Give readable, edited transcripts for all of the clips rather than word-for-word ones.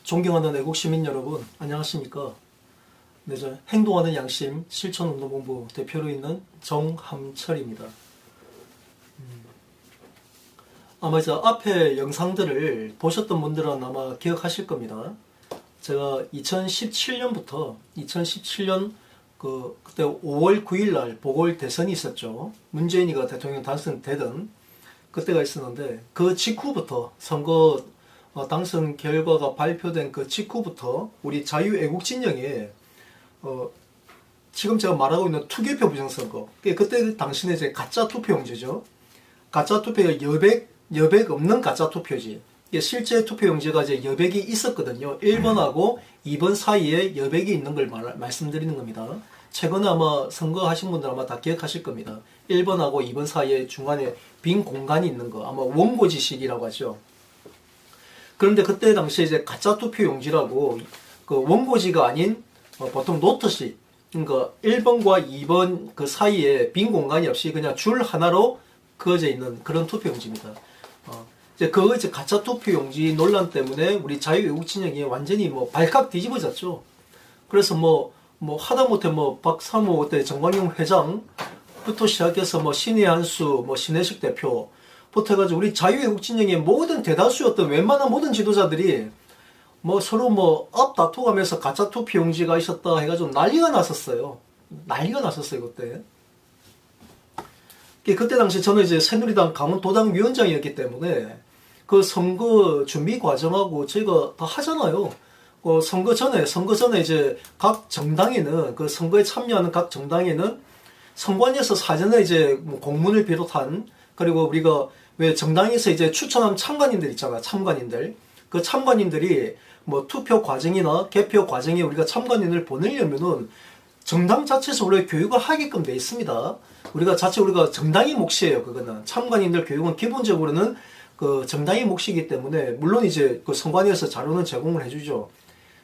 존경하는 애국 시민 여러분, 안녕하십니까? 네, 저 행동하는 양심 실천운동본부 대표로 있는 정함철입니다. 아마 저 앞에 영상들을 보셨던 분들은 아마 기억하실 겁니다. 제가 2017년부터 2017년 그때 5월 9일 날 보궐대선이 있었죠. 문재인이가 대통령 당선되던 그때가 있었는데, 그 직후부터 선거 당선 결과가 발표된 그 직후부터 우리 자유애국진영에 지금 제가 말하고 있는 투개표 부정선거, 그때 당시에 이제 가짜 투표용지죠. 가짜 투표가 여백 없는 가짜 투표지. 실제 투표용지가 이제 여백이 있었거든요. 1번하고 2번 사이에 여백이 있는 걸 말씀드리는 겁니다. 최근에 아마 선거하신 분들 아마 다 기억하실 겁니다. 1번하고 2번 사이에 중간에 빈 공간이 있는 거, 아마 원고지식이라고 하죠. 그런데 그때 당시에 이제 가짜 투표용지라고 그 원고지가 아닌 보통 노트식, 그러니까 1번과 2번 그 사이에 빈 공간이 없이 그냥 줄 하나로 그어져 있는 그런 투표용지입니다. 이제 가짜 투표용지 논란 때문에 우리 자유애국진영이 완전히 발칵 뒤집어졌죠. 그래서 하다못해 박사모 그때 정광용 회장부터 시작해서 신의 한수, 신혜식 대표부터 해가지고 우리 자유애국진영의 모든 대다수였던 웬만한 모든 지도자들이 서로 앞다투가면서 가짜 투표용지가 있었다 해가지고 난리가 났었어요. 그때. 그때 당시 저는 이제 새누리당 강원도당 위원장이었기 때문에 그 선거 준비 과정하고 저희가 다 하잖아요. 선거 전에 이제 각 정당에는, 그 선거에 참여하는 각 정당에는 선관위에서 사전에 이제 공문을 비롯한, 그리고 우리가 왜 정당에서 이제 추천한 참관인들 있잖아, 참관인들. 그 참관인들이 투표 과정이나 개표 과정에 우리가 참관인을 보내려면은 정당 자체에서 원래 교육을 하게끔 돼 있습니다. 우리가 정당의 몫이에요. 그거는 참관인들 교육은 기본적으로는 그 정당의 몫이기 때문에, 물론 이제 그 선관위에서 자료는 제공을 해주죠.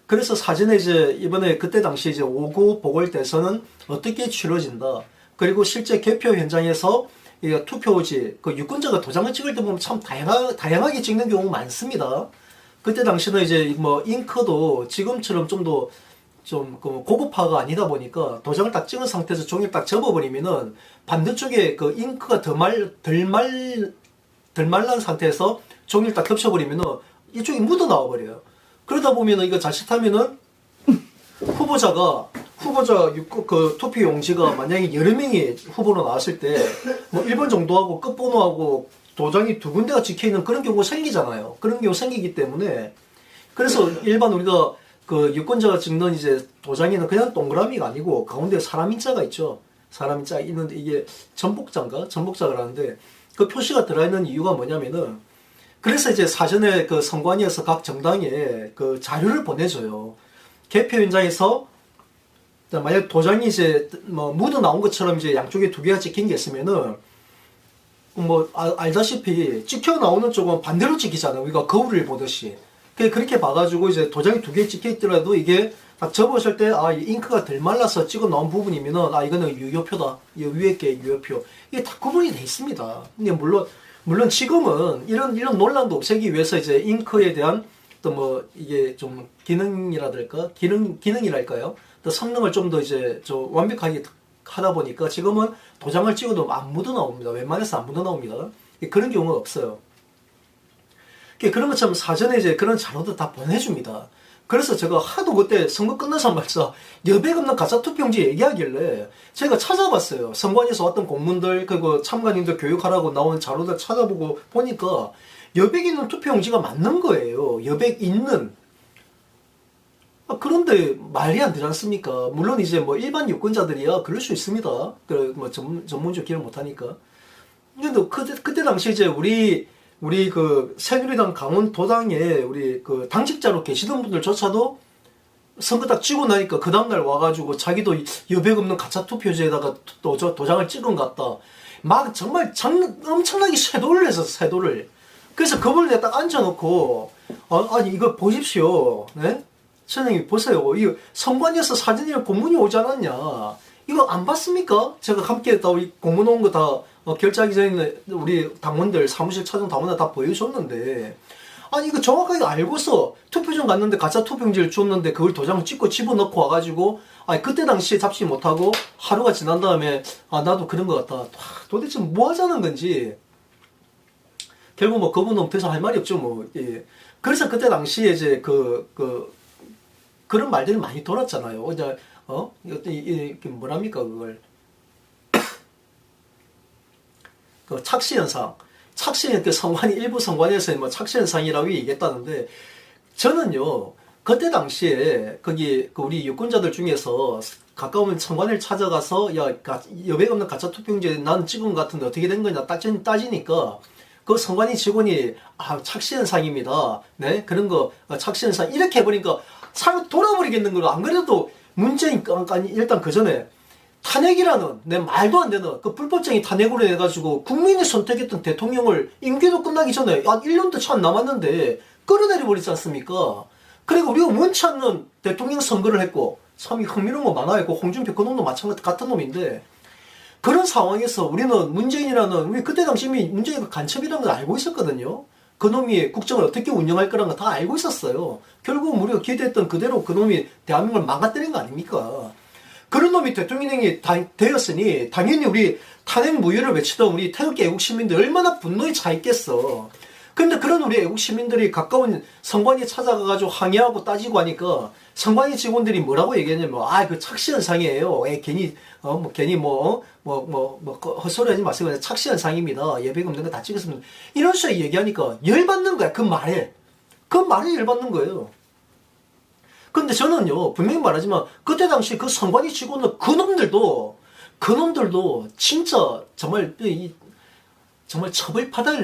그래서 사전에 이제 이번에 그때 당시 이제 5구 보궐대선은 어떻게 치러진다, 그리고 실제 개표 현장에서 투표지 그 유권자가 도장을 찍을 때 보면 참 다양하게 찍는 경우가 많습니다. 그때 당시는 이제 잉크도 지금처럼 좀 고급화가 아니다 보니까 도장을 딱 찍은 상태에서 종이를 딱 접어버리면은 반대쪽에 그 잉크가 덜 말란 상태에서 종이를 딱 덮쳐버리면은 이쪽이 묻어 나와버려요. 그러다 보면은 이거 자칫하면은 후보자 그 투표 용지가 만약에 여러 명이 후보로 나왔을 때 1번 정도하고 끝번호하고 도장이 두 군데가 찍혀있는 그런 경우가 생기잖아요. 그런 경우 생기기 때문에, 그래서 일반 우리가 그 유권자가 찍는 이제 도장에는 그냥 동그라미가 아니고 가운데 사람 인자가 있죠. 사람 인자가 있는데 이게 전복자가 하는데, 그 표시가 들어있는 이유가 뭐냐면은, 그래서 이제 사전에 그 선관위에서 각 정당에 그 자료를 보내줘요. 개표 현장에서 만약 도장이 이제 묻어 나온 것처럼 이제 양쪽에 두 개가 찍힌 게 있으면은 알다시피 찍혀 나오는 쪽은 반대로 찍히잖아요. 우리가 거울을 보듯이. 그렇게 봐가지고 이제 도장이 두 개 찍혀 있더라도 이게 딱 접었을 때 잉크가 덜 말라서 찍어 나온 부분이면은 이거는 유효표다. 이 위에 게 유효표. 이게 다 구분이 돼 있습니다. 근데 물론 지금은 이런 논란도 없애기 위해서 이제 잉크에 대한 또 이게 좀 기능이랄까요? 또 성능을 좀 더 이제 완벽하게 하다 보니까 지금은 도장을 찍어도 안 묻어 나옵니다. 웬만해서 안 묻어 나옵니다. 그런 경우가 없어요. 그런 것처럼 사전에 이제 그런 자료도 다 보내줍니다. 그래서 제가 하도 그때 선거 끝나자마자 여백 없는 가짜 투표용지 얘기하길래 제가 찾아봤어요. 선관위에서 왔던 공문들, 그리고 참관인들 교육하라고 나온 자료들 찾아보고 보니까 여백 있는 투표용지가 맞는 거예요. 여백 있는. 그런데 말이 안 되지 않습니까? 물론 이제 일반 유권자들이야 그럴 수 있습니다. 전문적 기록 못하니까. 근데 그때 당시 이제 우리 그 새누리당 강원도당에 우리 그 당직자로 계시던 분들조차도 선거 딱 찍고 나니까 그 다음날 와가지고 자기도 여백 없는 가짜 투표지에다가 도장을 찍은 것 같다. 정말 엄청나게 쇄도를 해서 쇄도를. 그래서 그분을 내가 딱 앉혀놓고 아니 이거 보십시오. 네? 선생님 보세요. 이거 선관위에서 사전이랑 공문이 오지 않았냐. 이거 안 봤습니까? 제가 함께 다 우리 공문 온 거 다 결제하기 전에 우리 당원들 사무실 찾은 당원들 다 보여줬는데 아니 이거 정확하게 알고서 투표장 갔는데 가짜 투표용지를 줬는데 그걸 도장을 찍고 집어넣고 와가지고 아니 그때 당시에 잡지 못하고 하루가 지난 다음에 아 나도 그런 것 같다. 도대체 뭐 하자는 건지 결국 뭐 그분은 더 이상 할 말이 없죠 뭐. 예. 그래서 그때 당시에 이제 그런 말들이 많이 돌았잖아요. 이제 이게 뭐랍니까 그걸 그 착시 현상. 그 선관위 일부 선관위에서 뭐 착시 현상이라고 얘기했다는데 저는요 그때 당시에 거기 우리 유권자들 중에서 가까운 선관위를 찾아가서 야 여백 없는 가짜 투표용지 난 찍은 것 같은데 어떻게 된 거냐 따지니까 그 선관위 직원이 착시 현상입니다. 네 그런 거 착시 현상 이렇게 해버리니까 사람 돌아버리겠는 거로 안 그래도 문재인 아니 일단 그 전에 탄핵이라는 내 말도 안 되는 그 불법적인 탄핵으로 해가지고 국민이 선택했던 대통령을 임기도 끝나기 전에 1년도 채 안 남았는데 끌어내려 버리지 않습니까? 그리고 우리가 원치 않는 대통령 선거를 했고 참 흥미로운 거 많아요. 홍준표 그놈도 마찬가지 같은 놈인데 그런 상황에서 우리는 문재인이라는 우리 그때 당시 이미 문재인이 간첩이라는 걸 알고 있었거든요. 그놈이 국정을 어떻게 운영할 거라는 거 다 알고 있었어요. 결국 우리가 기대했던 그대로 그놈이 대한민국을 망가뜨린 거 아닙니까? 그런 놈이 대통령이 되었으니 당연히 우리 탄핵 무효를 외치던 우리 태극기 애국 시민들 얼마나 분노에 차 있겠어. 근데 그런 우리 애국 시민들이 가까운 선관위 찾아가가지고 항의하고 따지고 하니까 선관위 직원들이 뭐라고 얘기했냐면 그 착시 현상이에요. 괜히 헛소리 하지 마세요. 착시 현상입니다. 예백 없는 거 다 찍었습니다. 이런 식으로 얘기하니까 열받는 거야. 그 말에 열받는 거예요. 근데 저는요 분명히 말하지만 그때 당시 그 선관위 직원들 그놈들도 진짜 정말 처벌받아야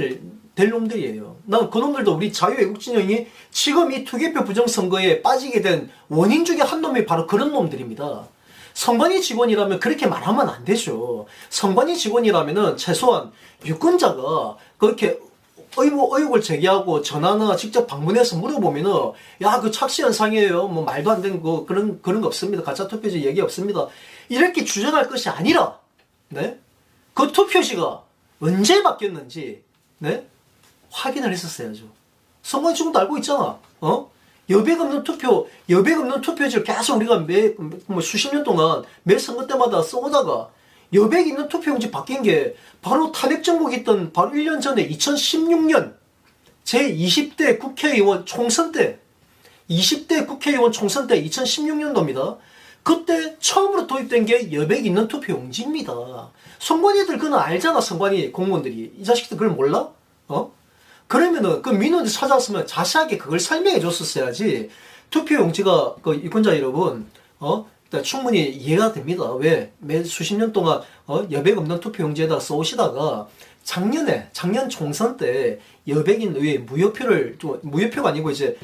될 놈들이에요. 난 그놈들도 우리 자유애국진영이 지금 이 투개표 부정선거에 빠지게 된 원인 중에 한 놈이 바로 그런 놈들입니다. 선관위 직원이라면 그렇게 말하면 안 되죠. 선관위 직원이라면은 최소한 유권자가 그렇게 의혹을 제기하고 전화나 직접 방문해서 물어보면은 그 착시 현상이에요. 뭐 말도 안 되는 그런 거 없습니다. 가짜 투표지 얘기 없습니다. 이렇게 주장할 것이 아니라 네? 그 투표지가 언제 바뀌었는지 네? 확인을 했었어야죠. 선관위 직원도 알고 있잖아. 여백 없는 투표지를 계속 우리가 수십 년 동안 매 선거 때마다 써오다가 여백 있는 투표용지 바뀐 게 바로 탄핵 정국이 있던 바로 1년 전에 2016년 제20대 국회의원 총선 때 2016년도입니다. 그때 처음으로 도입된 게 여백 있는 투표용지입니다. 선관위들 그건 알잖아. 선관위 공무원들이. 이 자식들 그걸 몰라? 그러면은 그 민원들 찾아왔으면 자세하게 그걸 설명해 줬었어야지. 투표용지가 유권자 여러분 충분히 이해가 됩니다. 왜? 매 수십 년 동안 여백 없는 투표용지에다 써오시다가 작년 총선 때 여백인 의회 무효표가 아니고 이제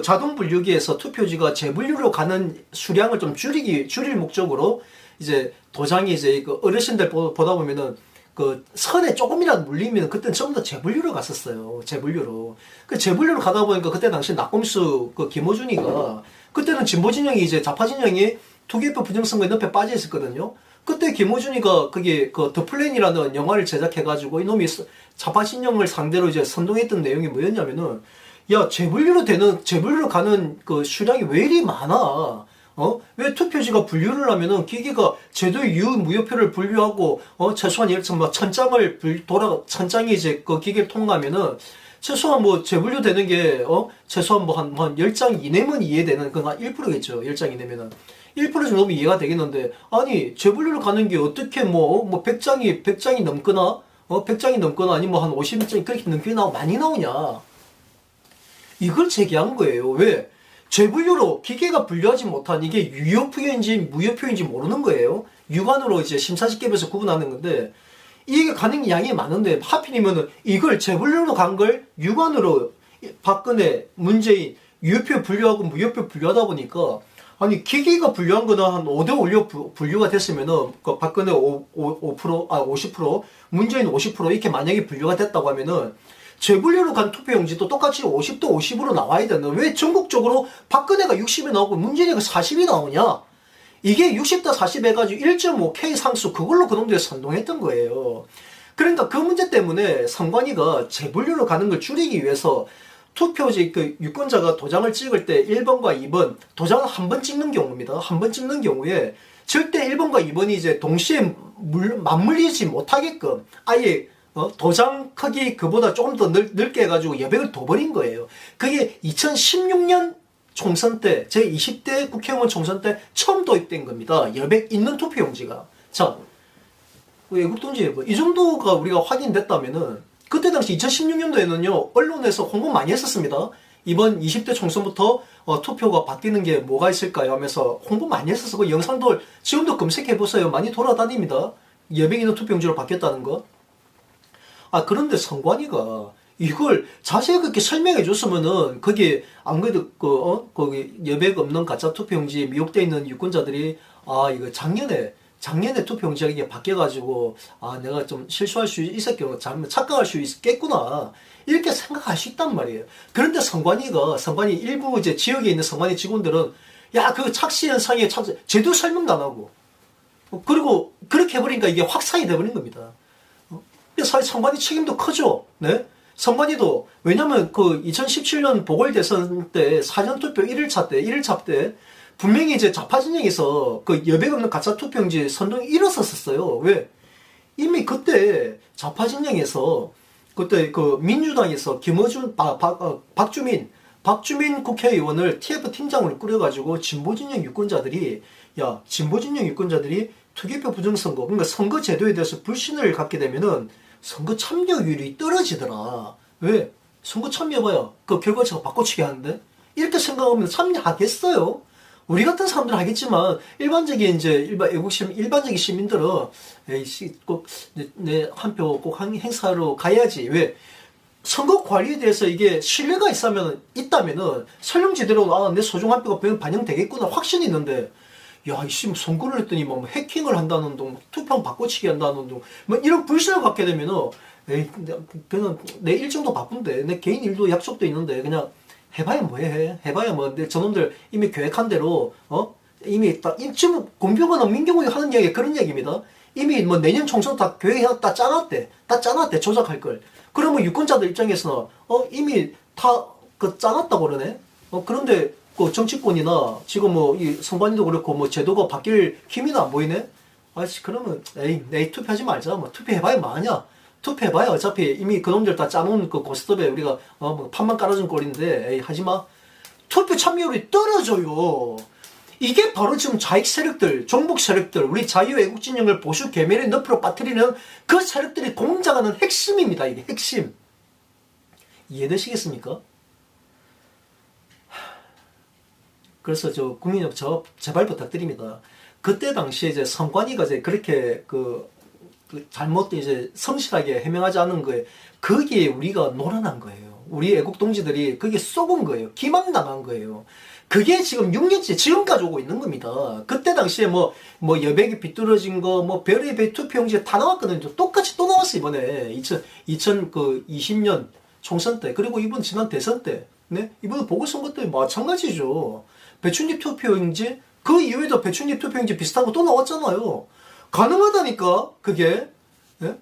자동 분류기에서 투표지가 재분류로 가는 수량을 좀 줄일 목적으로 이제 도장이 이제 어르신들 보다 보면은 선에 조금이라도 물리면 그때는 전부 다 재분류로 갔었어요. 재분류로 가다 보니까 그때 당시 낙검수 김어준이가 그때는 진보 진영이 이제 좌파 진영이 투개표 부정선거에 늪에 빠져 있었거든요. 그때 김어준이가 더 플랜이라는 영화를 제작해가지고 이놈이 좌파 진영을 상대로 이제 선동했던 내용이 뭐였냐면은 재분류로 가는 수량이 왜 이리 많아? 왜 투표지가 분류를 하면은 기계가 제도의 무효표를 분류하고 최소한 예를 들면 1000장이 이제 그 기계를 통과하면은 최소한 재분류 되는 게 최소한 한 10장 이내면 이해되는 그건 한 1%겠죠. 10장 이내면은 1% 정도면 이해가 되겠는데 아니 재분류를 가는 게 어떻게 100장이 넘거나 100장이 넘거나 아니면 한 50장이 그렇게 넘게 많이 나오냐. 이걸 제기한 거예요. 왜? 재분류로 기계가 분류하지 못한 이게 유효표인지 무효표인지 모르는 거예요. 육안으로 이제 심사집계에서 구분하는 건데 이게 가는 양이 많은데 하필이면은 이걸 재분류로 간 걸 육안으로 박근혜, 문재인 유효표 분류하고 무효표 분류하다 보니까 아니 기계가 분류한 거는 한 5대5로 분류가 됐으면은 박근혜 50%, 문재인 50% 이렇게 만약에 분류가 됐다고 하면은 재분류로 간 투표용지도 똑같이 50대 50으로 나와야 되는 왜 전국적으로 박근혜가 60이 나오고 문재인이가 40이 나오냐? 이게 60대 40 해가지고 1.5K 상수 그걸로 그놈들이 선동했던 거예요. 그러니까 그 문제 때문에 선관위가 재분류로 가는 걸 줄이기 위해서 투표지 그 유권자가 도장을 찍을 때 1번과 2번 도장을 한 번 찍는 경우입니다. 한 번 찍는 경우에 절대 1번과 2번이 이제 동시에 맞물리지 못하게끔 아예 도장 크기 그보다 조금 더 넓게 해가지고 여백을 둬버린 거예요. 그게 2016년 총선 때, 제20대 국회의원 총선 때 처음 도입된 겁니다. 여백 있는 투표용지가. 자, 외국동지 뭐 이 정도가 우리가 확인됐다면은, 그때 당시 2016년도에는요, 언론에서 홍보 많이 했었습니다. 이번 20대 총선부터 투표가 바뀌는 게 뭐가 있을까요? 하면서 홍보 많이 했었어. 그 영상들 지금도 검색해보세요. 많이 돌아다닙니다. 여백 있는 투표용지로 바뀌었다는 거. 아, 그런데 선관위가 이걸 자세히 그렇게 설명해 줬으면은, 거기, 안 그래도, 거기, 여백 없는 가짜 투표용지 미혹되어 있는 유권자들이, 아, 이거 작년에 투표용지가 이게 바뀌어가지고, 아, 내가 좀 실수할 수 있었겠구나, 착각할 수 있겠구나, 이렇게 생각할 수 있단 말이에요. 그런데 선관위 일부 이제 지역에 있는 선관위 직원들은, 야, 그 착시 현상에 제도 설명도 안 하고, 그리고 그렇게 해버리니까 이게 확산이 돼버린 겁니다. 사실 선관위 책임도 크죠. 네? 선관위도, 왜냐면 그 2017년 보궐대선 때 사전투표 1일차 때, 분명히 이제 좌파 진영에서 그 여백 없는 가짜 투표용지 선동이 일어섰었어요. 왜? 이미 그때 좌파 진영에서, 그때 그 민주당에서 박주민 국회의원을 TF 팀장으로 꾸려가지고 진보진영 유권자들이, 투개표 부정선거, 그러니까 선거제도에 대해서 불신을 갖게 되면은 선거 참여율이 떨어지더라. 왜? 선거 참여해봐야 그 결과체가 바꿔치기 하는데? 이렇게 생각하면 참여하겠어요? 우리 같은 사람들은 하겠지만, 일반적인 일반적인 시민들은, 에이씨, 꼭, 내 한 표 꼭 행사로 가야지. 왜? 선거 관리에 대해서 이게 신뢰가 있다면은, 설령 제대로, 아, 내 소중 한 표가 반영되겠구나, 확신이 있는데, 야, 이씨, 선거를 했더니 뭐 해킹을 한다는 둥, 투표 바꿔치기 한다는 둥, 뭐 이런 불신을 갖게 되면은, 에이, 그냥 내 일정도 바쁜데, 내 개인 일도 약속도 있는데, 그냥 해봐야 뭐해. 해봐야 뭐, 근데 저놈들 이미 계획한 대로, 이미 딱, 지금 공평하나 민경훈이 하는 이야기 그런 얘기입니다. 이미 뭐 내년 총선 다 계획해서 다 짜놨대, 조작할 걸. 그러면 유권자들 입장에서는, 이미 다 짜놨다고 그러네? 그런데, 그 정치권이나 지금 뭐 이 선관위도 그렇고 뭐 제도가 바뀔 힘이나 안 보이네. 아씨 그러면 에이 투표하지 말자. 뭐 투표해봐야 뭐하냐. 투표해봐야 어차피 이미 그놈들 다 짜놓은 그 고스톱에 우리가 뭐 판만 깔아준 꼴인데 에이 하지마. 투표 참여율이 떨어져요. 이게 바로 지금 좌익 세력들, 종북 세력들, 우리 자유애국 진영을 보수 계멸의 늪으로 빠뜨리는 그 세력들이 공작하는 핵심입니다. 이게 핵심. 이해되시겠습니까? 그래서 국민적 제발 부탁드립니다. 그때 당시에 이제 선관위가 이제 그렇게 그 잘못된 이제 성실하게 해명하지 않은 거에 거기에 우리가 노련한 거예요. 우리 애국 동지들이 거기에 쏘은 거예요. 기망당한 거예요. 그게 지금 6년째 지금까지 오고 있는 겁니다. 그때 당시에 뭐 여백이 비뚤어진 거, 뭐 별의별 투표용지 다 나왔거든요. 똑같이 또 나왔어 이번에 2020년 총선 때, 그리고 이번 지난 대선 때, 네, 이번 보궐선거 때 마찬가지죠. 배춧잎 투표용지, 그 이후에도 배춧잎 투표용지 비슷한 거 또 나왔잖아요. 가능하다니까, 그게. 예?